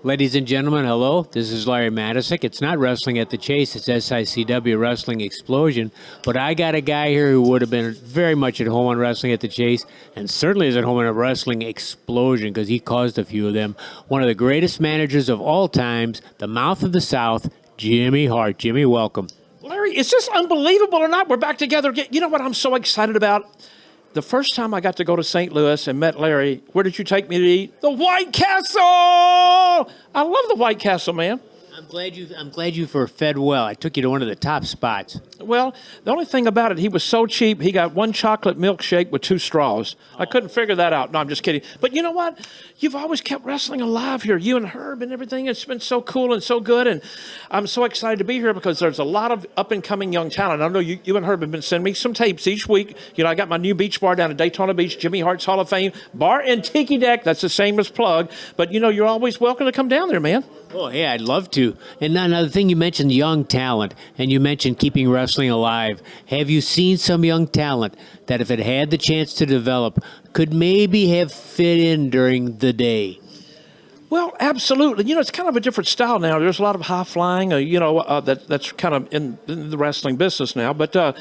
Ladies and gentlemen, hello. This is Larry Matysik. It's not Wrestling at the Chase. It's SICW Wrestling Explosion. But I got a guy here who would have been very much at home on Wrestling at the Chase and certainly is at home on a Wrestling Explosion because he caused a few of them. One of the greatest managers of all times, the mouth of the South, Jimmy Hart. Jimmy, welcome. Larry, is this unbelievable or not? We're back together again. You know what I'm so excited about? The first time I got to go to St. Louis and met Larry, where did you take me to eat? The White Castle! I love the White Castle, man. I'm glad you were fed well. I took you to one of the top spots. Well, the only thing about it, he was so cheap, he got one chocolate milkshake with 2 straws. I couldn't figure that out. No, I'm just kidding. But you know what? You've always kept wrestling alive here, you and Herb and everything. It's been so cool and so good, and I'm so excited to be here because there's a lot of up-and-coming young talent. I know you and Herb have been sending me some tapes each week. You know, I got my new beach bar down at Daytona Beach, Jimmy Hart's Hall of Fame, bar and tiki deck. That's the same as plug. But, you know, you're always welcome to come down there, man. Oh, yeah, I'd love to. And another thing, you mentioned young talent, and you mentioned keeping wrestling alive. Have you seen some young talent that, if it had the chance to develop, could maybe have fit in during the day? Well, absolutely. You know, it's kind of a different style now. There's a lot of high flying, that's kind of in the wrestling business now. But,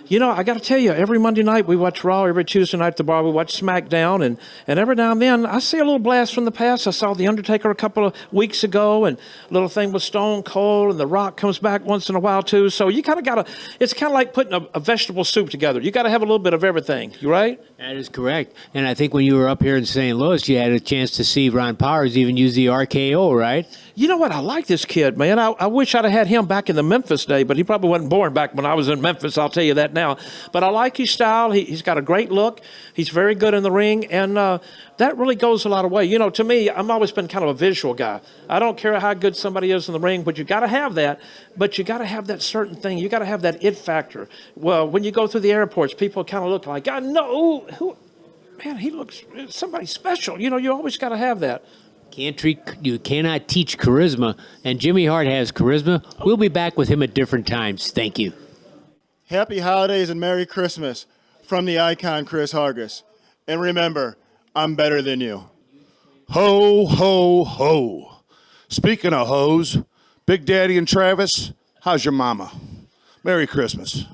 you know, I got to tell you, every Monday night we watch Raw, every Tuesday night at the bar we watch SmackDown, and every now and then I see a little blast from the past. I saw The Undertaker a couple of weeks ago, and a little thing with Stone Cold, and The Rock comes back once in a while too. So you kind of got to, it's kind of like putting a vegetable soup together. You got to have a little bit of everything, you right? That is correct. And I think when you were up here in St. Louis, you had a chance to see Ron Powers even use the RKO, right? You know what? I like this kid, man. I wish I'd have had him back in the Memphis day, but he probably wasn't born back when I was in Memphis, I'll tell you that now. But I like his style. He's got a great look. He's very good in the ring, and that really goes a lot of way. You know, to me, I've always been kind of a visual guy. I don't care how good somebody is in the ring, but you got to have that. But you got to have that certain thing. You got to have that it factor. Well, when you go through the airports, people kind of look like, I know who. Man, he looks somebody special. You know, you always got to have that. You cannot teach charisma, and Jimmy Hart has charisma. We'll be back with him at different times. Thank you. Happy holidays and Merry Christmas from the icon Chris Hargis. And remember, I'm better than you. Ho, ho, ho. Speaking of hoes, Big Daddy and Travis, how's your mama? Merry Christmas.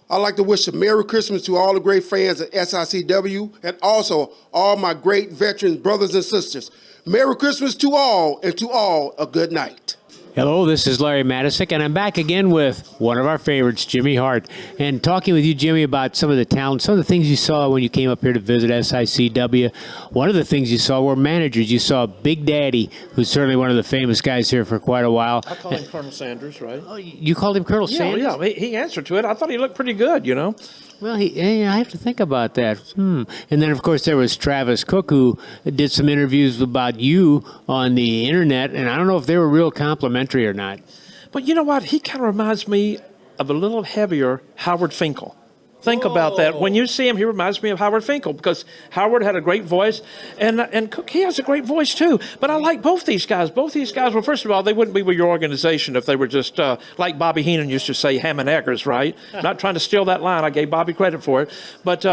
I'd like to wish a Merry Christmas to all the great fans at SICW and also all my great veterans, brothers and sisters. Merry Christmas to all, and to all a good night. Hello, this is Larry Matysik, and I'm back again with one of our favorites, Jimmy Hart, and talking with you, Jimmy, about some of the talent, some of the things you saw when you came up here to visit SICW. One of the things you saw were managers. You saw Big Daddy, who's certainly one of the famous guys here for quite a while. I call him Colonel Sanders, right? Oh, you called him Colonel Sanders? Yeah, he answered to it. I thought he looked pretty good, you know. Well, I have to think about that. And then, of course, there was Travis Cook, who did some interviews about you on the internet, and I don't know if they were real complimentary or not. But you know what? He kind of reminds me of a little heavier Howard Finkel. Think about that. When you see him, he reminds me of Howard Finkel because Howard had a great voice, and Cook, he has a great voice too. But I like both these guys. Both these guys, well, first of all, they wouldn't be with your organization if they were just, like Bobby Heenan used to say, ham and eggers, right? Not trying to steal that line. I gave Bobby credit for it. But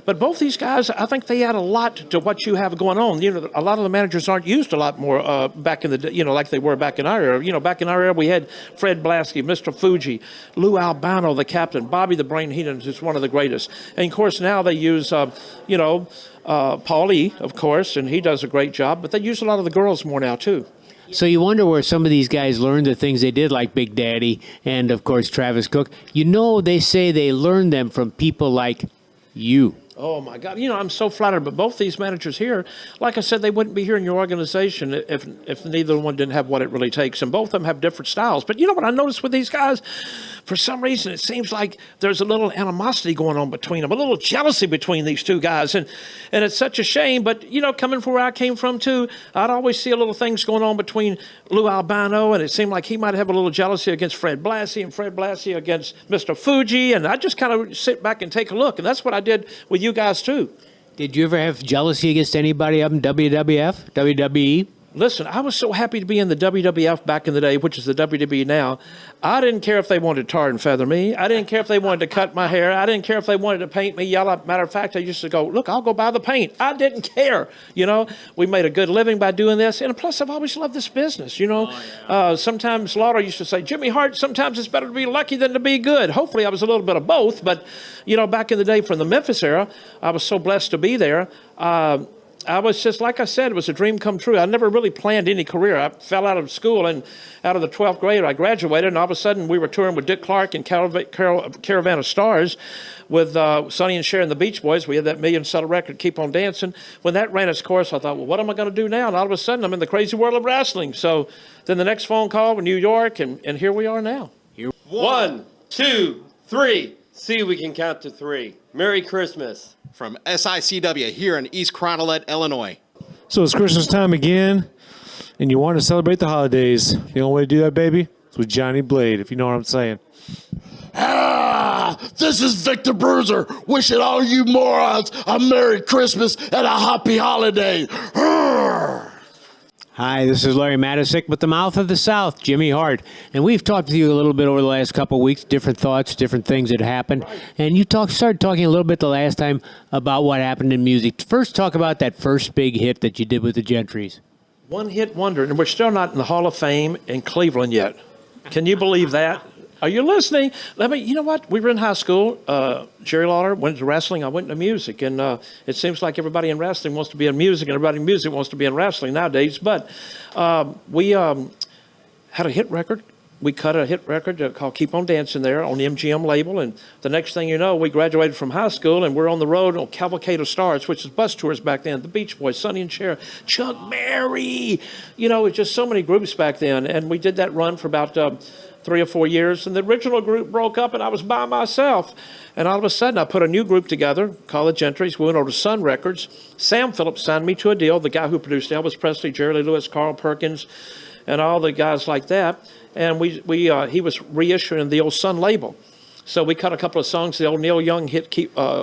both these guys, I think they add a lot to what you have going on. You know, a lot of the managers aren't used a lot more back in the day, you know, like they were back in our era. You know, back in our era, we had Fred Blasky, Mr. Fuji, Lou Albano, the captain, Bobby the Brain Heenan, who's one of the greatest. And, of course, now they use, Paul E., of course, and he does a great job. But they use a lot of the girls more now, too. So you wonder where some of these guys learned the things they did, like Big Daddy and, of course, Travis Cook. You know, they say they learned them from people like you. Oh, my God. You know, I'm so flattered. But both these managers here, like I said, they wouldn't be here in your organization if neither one didn't have what it really takes. And both of them have different styles. But you know what I noticed with these guys? For some reason, it seems like there's a little animosity going on between them, a little jealousy between these two guys. And it's such a shame. But, you know, coming from where I came from, too, I'd always see a little things going on between Lou Albano, and it seemed like he might have a little jealousy against Fred Blassie and Fred Blassie against Mr. Fuji. And I just kind of sit back and take a look. And that's what I did with you guys, too. Did you ever have jealousy against anybody up in WWF, WWE? Listen, I was so happy to be in the WWF back in the day, which is the WWE now. I didn't care if they wanted to tar and feather me. I didn't care if they wanted to cut my hair. I didn't care if they wanted to paint me yellow. Matter of fact, I used to go, look, I'll go buy the paint. I didn't care. You know, we made a good living by doing this. And plus, I've always loved this business, you know. Sometimes Lauder used to say, Jimmy Hart, sometimes it's better to be lucky than to be good. Hopefully, I was a little bit of both. But, you know, back in the day from the Memphis era, I was so blessed to be there. I was just, like I said, it was a dream come true. I never really planned any career. I fell out of school, and out of the 12th grade, I graduated, and all of a sudden we were touring with Dick Clark and Caravan of Stars with Sonny and Cher and the Beach Boys. We had that $1 million record, Keep on Dancing. When that ran its course, I thought, well, what am I going to do now? And all of a sudden, I'm in the crazy world of wrestling. So then the next phone call in New York, and here we are now. 1, 2, 3. See if we can count to 3. Merry Christmas. From SICW here in East Cronolette, Illinois. So it's Christmas time again, and you want to celebrate the holidays. The only way to do that, baby, is with Johnny Blade, if you know what I'm saying. This is Victor Bruiser, wishing all you morons a Merry Christmas and a Happy Holiday. Hi, this is Larry Matysik with the Mouth of the South, Jimmy Hart. And we've talked to you a little bit over the last couple of weeks, different thoughts, different things that happened. And you started talking a little bit the last time about what happened in music. First, talk about that first big hit that you did with the Gentrys. One hit wonder, and we're still not in the Hall of Fame in Cleveland yet. Can you believe that? Are you listening? You know what? We were in high school. Jerry Lawler went to wrestling. I went into music. And it seems like everybody in wrestling wants to be in music, and everybody in music wants to be in wrestling nowadays. But we had a hit record. We cut a hit record called Keep on Dancing there on the MGM label. And the next thing you know, we graduated from high school, and we're on the road on Cavalcade of Stars, which is bus tours back then. The Beach Boys, Sonny and Cher, Chuck Berry. You know, it was just so many groups back then. And we did that run for about 3 or 4 years, and the original group broke up, and I was by myself. And all of a sudden, I put a new group together called the Gentrys. We went over to Sun Records. Sam Phillips signed me to a deal, the guy who produced Elvis Presley, Jerry Lee Lewis, Carl Perkins, and all the guys like that. And he was reissuing the old Sun label. So we cut a couple of songs. The old Neil Young hit,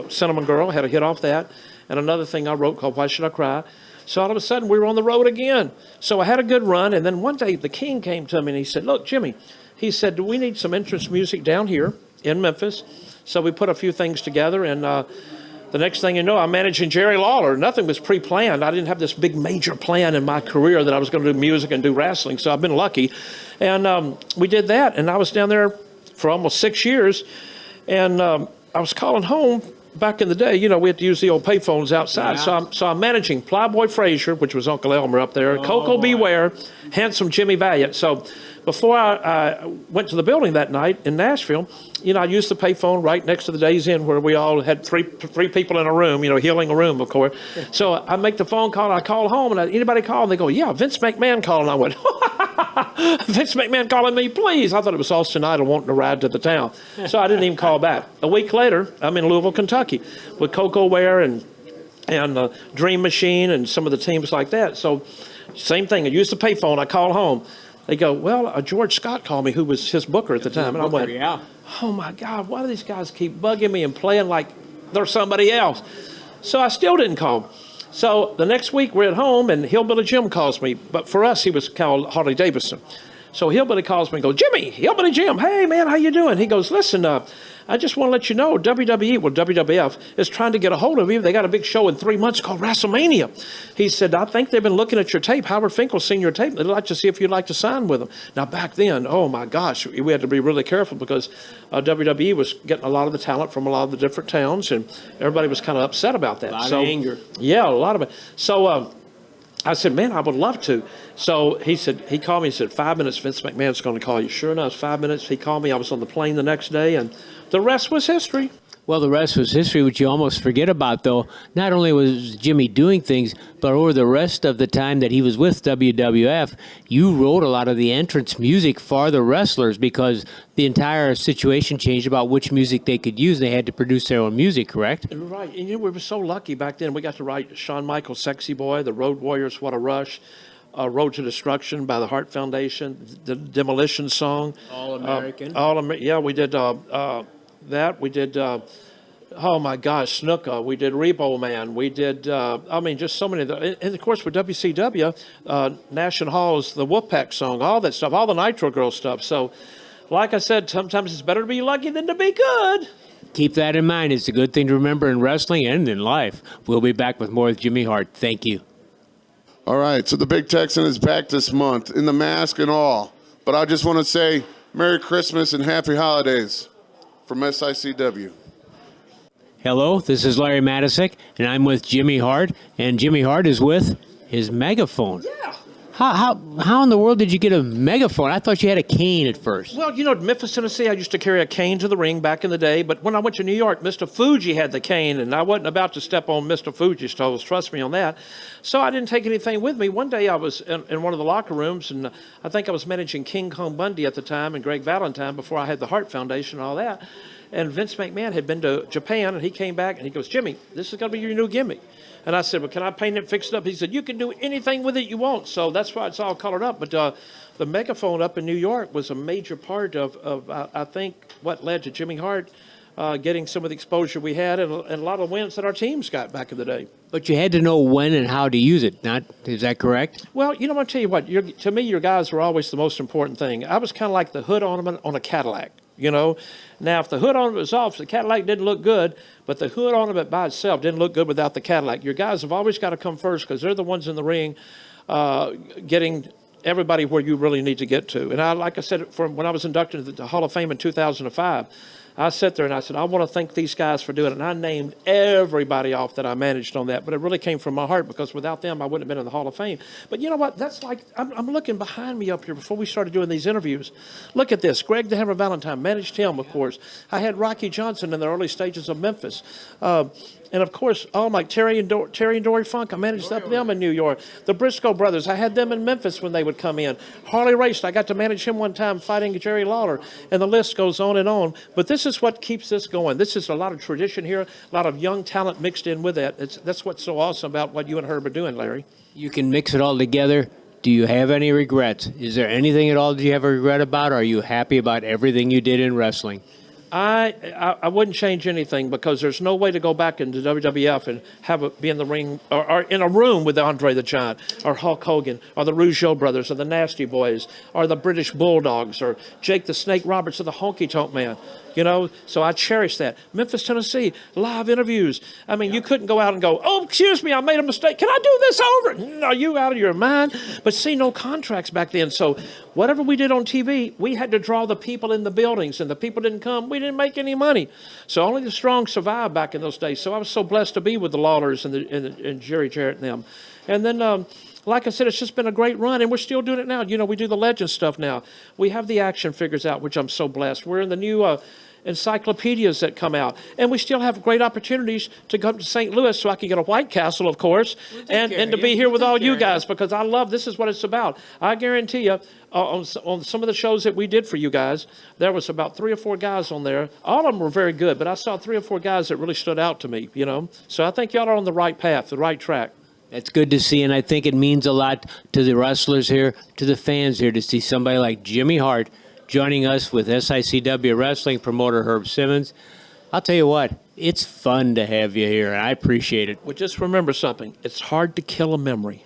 Cinnamon Girl, had a hit off that. And another thing I wrote called Why Should I Cry? So all of a sudden, we were on the road again. So I had a good run, and then one day, the King came to me, and he said, look, Jimmy, he said, do we need some entrance music down here in Memphis? So we put a few things together, and the next thing you know, I'm managing Jerry Lawler. Nothing was pre-planned. I didn't have this big major plan in my career that I was going to do music and do wrestling, so I've been lucky. And we did that, and I was down there for almost 6 years, and I was calling home. Back in the day, you know, we had to use the old payphones outside. Yeah. So I'm managing Plyboy Frazier, which was Uncle Elmer up there, Coco Beware, Handsome Jimmy Valiant. So before I went to the building that night in Nashville, you know, I used the payphone right next to the Days Inn where we all had three people in a room, you know, healing a room, of course. So I make the phone call, and I call home, and anybody call, and they go, yeah, Vince McMahon calling. I went, Vince McMahon calling me, please. I thought it was Austin Idol wanting to ride to the town. So I didn't even call back. A week later, I'm in Louisville, Kentucky with Coco Ware and Dream Machine and some of the teams like that. So same thing. I used the payphone. I call home. They go, well, George Scott called me, who was his booker at the time. And I went, oh, my God, why do these guys keep bugging me and playing like they're somebody else? So I still didn't call. So the next week we're at home, and Hillbilly Jim calls me. But for us, he was called Harley Davidson. So Hillbilly calls me and goes, Jimmy, Hillbilly Jim, hey, man, how you doing? He goes, listen, I just want to let you know WWF is trying to get a hold of you. They got a big show in 3 months called WrestleMania. He said, I think they've been looking at your tape. Howard Finkel's seen your tape. They'd like to see if you'd like to sign with them. Now, back then, oh, my gosh, we had to be really careful because WWE was getting a lot of the talent from a lot of the different towns, and everybody was kind of upset about that. A lot of anger. Yeah, a lot of it. So I said, man, I would love to. So he called me and said, 5 minutes, Vince McMahon's going to call you. Sure enough, 5 minutes. He called me. I was on the plane the next day, and the rest was history. Well, the rest was history, which you almost forget about, though. Not only was Jimmy doing things, but over the rest of the time that he was with WWF, you wrote a lot of the entrance music for the wrestlers because the entire situation changed about which music they could use. They had to produce their own music, correct? Right. And you know, we were so lucky back then. We got to write Shawn Michaels' Sexy Boy, The Road Warriors, What a Rush, Road to Destruction by the Hart Foundation, the Demolition Song. All American. Yeah, we did that. We did Oh my gosh, Snuka. We did Rebo Man. We did, just so many. And of course, with WCW, Nash and Hall's the Wolfpack song, all that stuff, all the Nitro Girl stuff. So, like I said, sometimes it's better to be lucky than to be good. Keep that in mind. It's a good thing to remember in wrestling and in life. We'll be back with more with Jimmy Hart. Thank you. All right, so the Big Texan is back this month in the mask and all. But I just want to say Merry Christmas and Happy Holidays from SICW. Hello, this is Larry Matysik, and I'm with Jimmy Hart, and Jimmy Hart is with his megaphone. Yeah. How in the world did you get a megaphone? I thought you had a cane at first. Well, in Memphis, Tennessee, I used to carry a cane to the ring back in the day. But when I went to New York, Mr. Fuji had the cane, and I wasn't about to step on Mr. Fuji's toes. Trust me on that. So I didn't take anything with me. One day I was in one of the locker rooms, and I think I was managing King Kong Bundy at the time and Greg Valentine before I had the Hart Foundation and all that. And Vince McMahon had been to Japan, and he came back, and he goes, Jimmy, this is going to be your new gimmick. And I said, well, can I paint it, fix it up? He said, you can do anything with it you want. So that's why it's all colored up. But the megaphone up in New York was a major part of I think, what led to Jimmy Hart getting some of the exposure we had and a lot of wins that our teams got back in the day. But you had to know when and how to use it. Is that correct? Well, I'm going to tell you what. To me, your guys were always the most important thing. I was kind of like the hood ornament on a Cadillac. Now if the hood ornament was off, the Cadillac didn't look good, but the hood ornament by itself didn't look good without the Cadillac. Your guys have always got to come first because they're the ones in the ring getting everybody where you really need to get to. And like I said, from when I was inducted into the Hall of Fame in 2005, I sat there and I said, I want to thank these guys for doing it. And I named everybody off that I managed on that. But it really came from my heart because without them, I wouldn't have been in the Hall of Fame. But you know what? That's like, I'm looking behind me up here before we started doing these interviews. Look at this. Greg the Hammer Valentine managed him, of course. I had Rocky Johnson in the early stages of Memphis. And of course, Terry and Dory Funk, I managed up them in New York. The Briscoe brothers, I had them in Memphis when they would come in. Harley Race, I got to manage him one time fighting Jerry Lawler. And the list goes on and on. But this is what keeps this going. This is a lot of tradition here, a lot of young talent mixed in with that. That's what's so awesome about what you and Herb are doing, Larry. You can mix it all together. Do you have any regrets? Is there anything at all that you have a regret about? Or are you happy about everything you did in wrestling? I wouldn't change anything because there's no way to go back into WWF and be in the ring or in a room with Andre the Giant or Hulk Hogan or the Rougeau brothers or the Nasty Boys or the British Bulldogs or Jake the Snake Roberts or the Honky Tonk Man. So I cherish that. Memphis, Tennessee, live interviews. I mean, you couldn't go out and go, oh, excuse me, I made a mistake. Can I do this over? Are you out of your mind? But see, no contracts back then. So whatever we did on TV, we had to draw the people in the buildings, and the people didn't come. We didn't make any money. So only the strong survived back in those days. So I was so blessed to be with the Lawlers and Jerry Jarrett and them. And then, like I said, it's just been a great run, and we're still doing it now. We do the legend stuff now. We have the action figures out, which I'm so blessed. We're in the new encyclopedias that come out, and we still have great opportunities to come to St. Louis so I can get a White Castle, of course, and to be here with all you guys because I love this is what it's about. I guarantee you, on some of the shows that we did for you guys, there was about 3 or 4 guys on there. All of them were very good, but I saw 3 or 4 guys that really stood out to me. So I think y'all are on the right path, the right track. That's good to see, and I think it means a lot to the wrestlers here, to the fans here, to see somebody like Jimmy Hart joining us with SICW Wrestling promoter Herb Simmons. I'll tell you what, it's fun to have you here, and I appreciate it. Well, just remember something. It's hard to kill a memory.